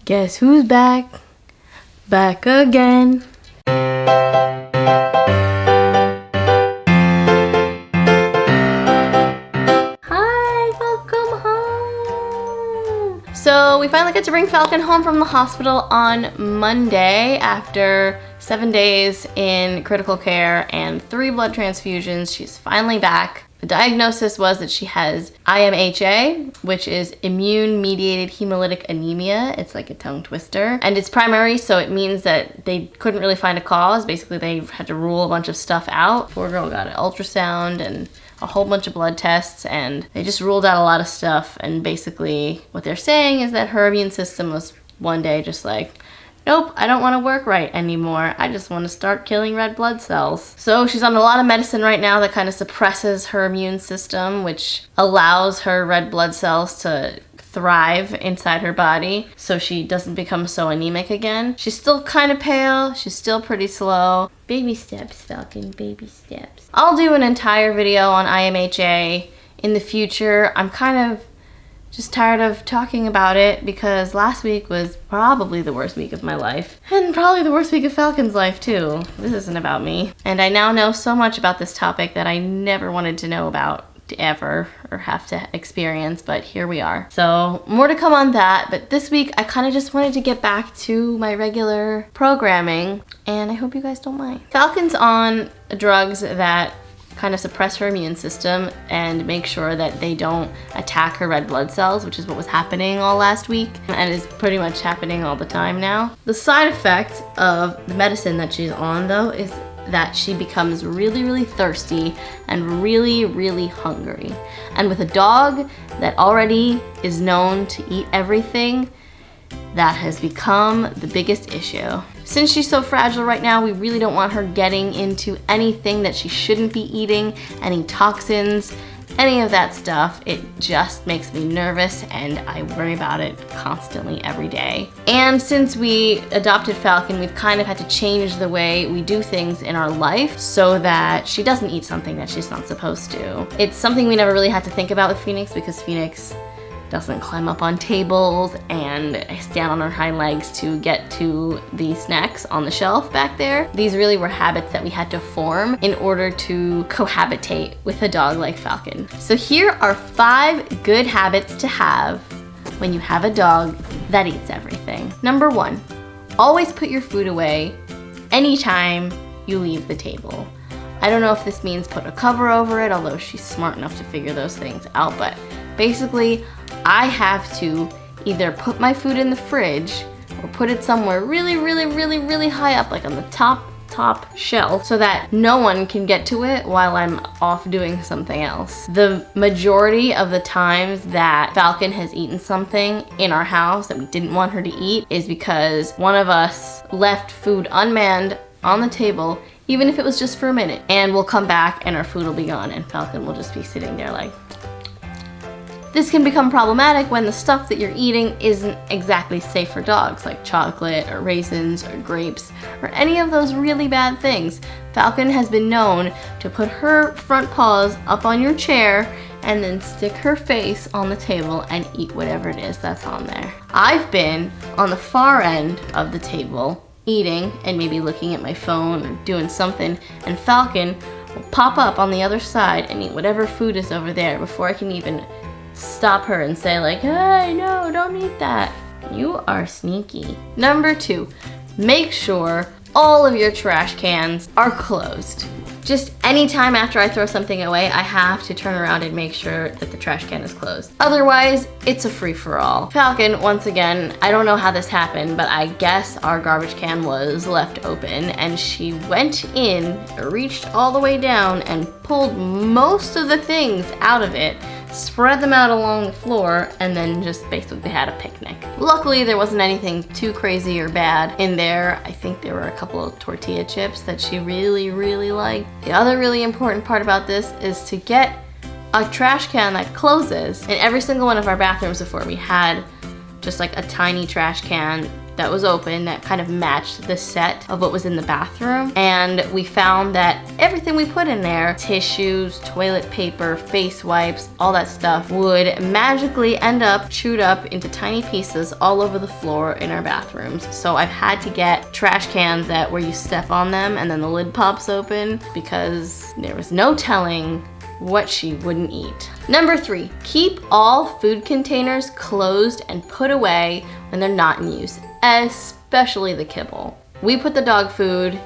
Guess who's back? Back again. Hi, welcome home. So we finally got to bring Falcon home from the hospital on Monday after 7 days in critical care and 3 blood transfusions. She's finally back. The diagnosis was that she has IMHA, which is immune-mediated hemolytic anemia. It's like a tongue twister. And it's primary, so it means that they couldn't really find a cause. Basically, they had to rule a bunch of stuff out. Poor girl got an ultrasound and a whole bunch of blood tests, and they just ruled out a lot of stuff. And basically, what they're saying is that her immune system was one day just like, nope, I don't want to work right anymore. I just want to start killing red blood cells. So she's on a lot of medicine right now that kind of suppresses her immune system, which allows her red blood cells to thrive inside her body so she doesn't become so anemic again. She's still kind of pale. She's still pretty slow. Baby steps, Falcon, baby steps. I'll do an entire video on IMHA in the future. I'm kind of just tired of talking about it because last week was probably the worst week of my life. And probably the worst week of Falcon's life too. This isn't about me. And I now know so much about this topic that I never wanted to know about ever or have to experience, but here we are. So more to come on that, but this week I kind of just wanted to get back to my regular programming and I hope you guys don't mind. Falcon's on drugs that kind of suppress her immune system and make sure that they don't attack her red blood cells, which is what was happening all last week and is pretty much happening all the time now. The side effect of the medicine that she's on though is that she becomes really, really thirsty and really, really hungry. And with a dog that already is known to eat everything, that has become the biggest issue. Since she's so fragile right now, we really don't want her getting into anything that she shouldn't be eating, any toxins, any of that stuff. It just makes me nervous and I worry about it constantly every day. And since we adopted Falcon, we've kind of had to change the way we do things in our life so that she doesn't eat something that she's not supposed to. It's something we never really had to think about with Phoenix because Phoenix doesn't climb up on tables and stand on her hind legs to get to the snacks on the shelf back there. These really were habits that we had to form in order to cohabitate with a dog like Falcon. So here are 5 good habits to have when you have a dog that eats everything. Number 1, always put your food away anytime you leave the table. I don't know if this means put a cover over it, although she's smart enough to figure those things out, but basically, I have to either put my food in the fridge or put it somewhere really, really, really, really high up, like on the top shelf, so that no one can get to it while I'm off doing something else. The majority of the times that Falcon has eaten something in our house that we didn't want her to eat is because one of us left food unmanned on the table, even if it was just for a minute, and we'll come back and our food will be gone and Falcon will just be sitting there like. This can become problematic when the stuff that you're eating isn't exactly safe for dogs, like chocolate or raisins or grapes or any of those really bad things. Falcon has been known to put her front paws up on your chair and then stick her face on the table and eat whatever it is that's on there. I've been on the far end of the table eating and maybe looking at my phone or doing something, and Falcon will pop up on the other side and eat whatever food is over there before I can even stop her and say like, hey, no, don't eat that. You are sneaky. Number 2, make sure all of your trash cans are closed. Just anytime after I throw something away, I have to turn around and make sure that the trash can is closed. Otherwise, it's a free-for-all. Falcon, once again, I don't know how this happened, but I guess our garbage can was left open and she went in, reached all the way down and pulled most of the things out of it, spread them out along the floor, and then just basically had a picnic. Luckily, there wasn't anything too crazy or bad in there. I think there were a couple of tortilla chips that she really, really liked. The other really important part about this is to get a trash can that closes. In every single one of our bathrooms before, we had just like a tiny trash can that was open that kind of matched the set of what was in the bathroom. And we found that everything we put in there, tissues, toilet paper, face wipes, all that stuff, would magically end up chewed up into tiny pieces all over the floor in our bathrooms. So I've had to get trash cans that where you step on them and then the lid pops open, because there was no telling what she wouldn't eat. Number 3, keep all food containers closed and put away when they're not in use, especially the kibble. We put the dog food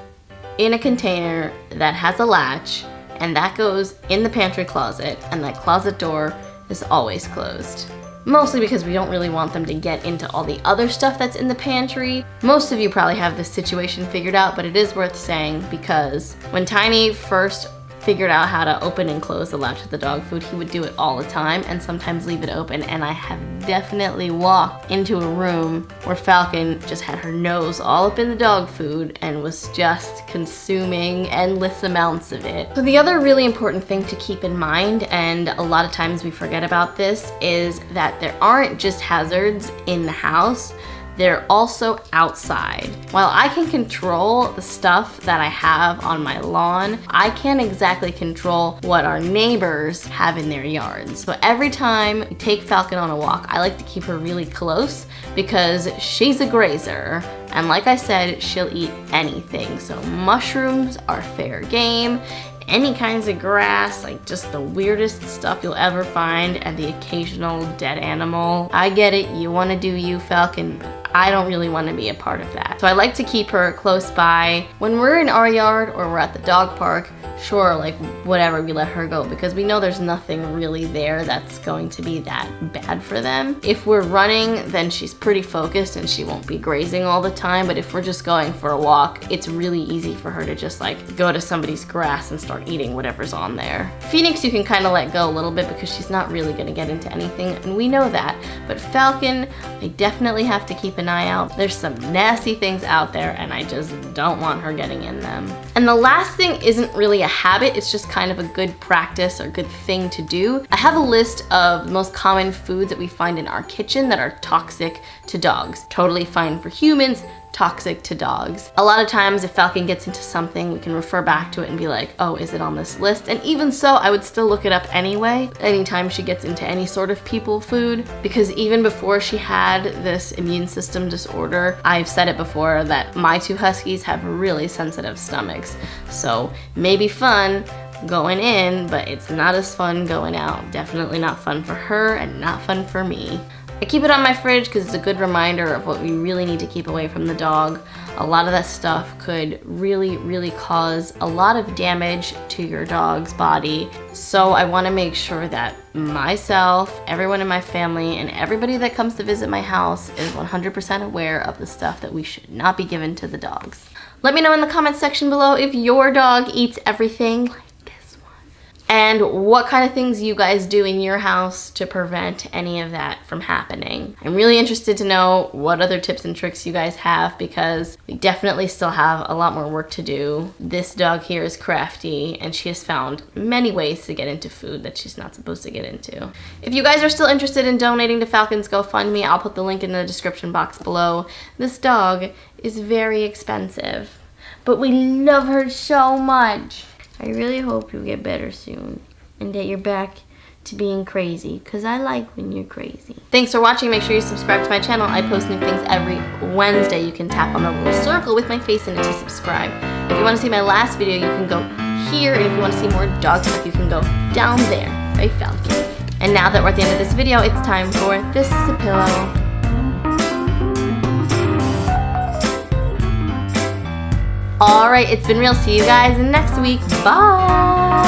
in a container that has a latch, and that goes in the pantry closet, and that closet door is always closed. Mostly because we don't really want them to get into all the other stuff that's in the pantry. Most of you probably have this situation figured out, but it is worth saying because when Tiny first figured out how to open and close the latch of the dog food, he would do it all the time and sometimes leave it open. And I have definitely walked into a room where Falcon just had her nose all up in the dog food and was just consuming endless amounts of it. So the other really important thing to keep in mind, and a lot of times we forget about this, is that there aren't just hazards in the house, they're also outside. While I can control the stuff that I have on my lawn, I can't exactly control what our neighbors have in their yards. So every time we take Falcon on a walk, I like to keep her really close because she's a grazer. And like I said, she'll eat anything. So mushrooms are fair game. Any kinds of grass, like just the weirdest stuff you'll ever find, and the occasional dead animal. I get it, you want to do you, Falcon, but I don't really want to be a part of that. So I like to keep her close by. When we're in our yard or we're at the dog park, sure, like whatever, we let her go because we know there's nothing really there that's going to be that bad for them. If we're running, then she's pretty focused and she won't be grazing all the time. But if we're just going for a walk, it's really easy for her to just like go to somebody's grass and start eating whatever's on there. Phoenix, you can kind of let go a little bit because she's not really going to get into anything, and we know that. But Falcon, I definitely have to keep an eye out. There's some nasty things out there and I just don't want her getting in them. And the last thing isn't really a habit, it's just kind of a good practice or good thing to do. I have a list of the most common foods that we find in our kitchen that are toxic to dogs. Totally fine for humans, toxic to dogs. A lot of times if Falcon gets into something, we can refer back to it and be like, oh, is it on this list? And even so, I would still look it up anyway, anytime she gets into any sort of people food, because even before she had this immune system disorder, I've said it before that my 2 Huskies have really sensitive stomachs. So maybe fun going in, but it's not as fun going out. Definitely not fun for her and not fun for me. I keep it on my fridge because it's a good reminder of what we really need to keep away from the dog. A lot of that stuff could really cause a lot of damage to your dog's body. So I want to make sure that myself, everyone in my family, and everybody that comes to visit my house is 100% aware of the stuff that we should not be given to the dogs. Let me know in the comments section below if your dog eats everything like this one, and what kind of things you guys do in your house to prevent any of that from happening. I'm really interested to know what other tips and tricks you guys have, because we definitely still have a lot more work to do. This dog here is crafty and she has found many ways to get into food that she's not supposed to get into. If you guys are still interested in donating to Falcon's GoFundMe, I'll put the link in the description box below. This dog is very expensive, but we love her so much. I really hope you get better soon and that you're back to being crazy, because I like when you're crazy. Thanks for watching. Make sure you subscribe to my channel. I post new things every Wednesday. You can tap on the little circle with my face in it to subscribe. If you want to see my last video, you can go here, and if you want to see more dog stuff, you can go down there by Falcon. And now that we're at the end of this video, it's time for This is a Pillow. Alright, it's been real. See you guys next week. Bye!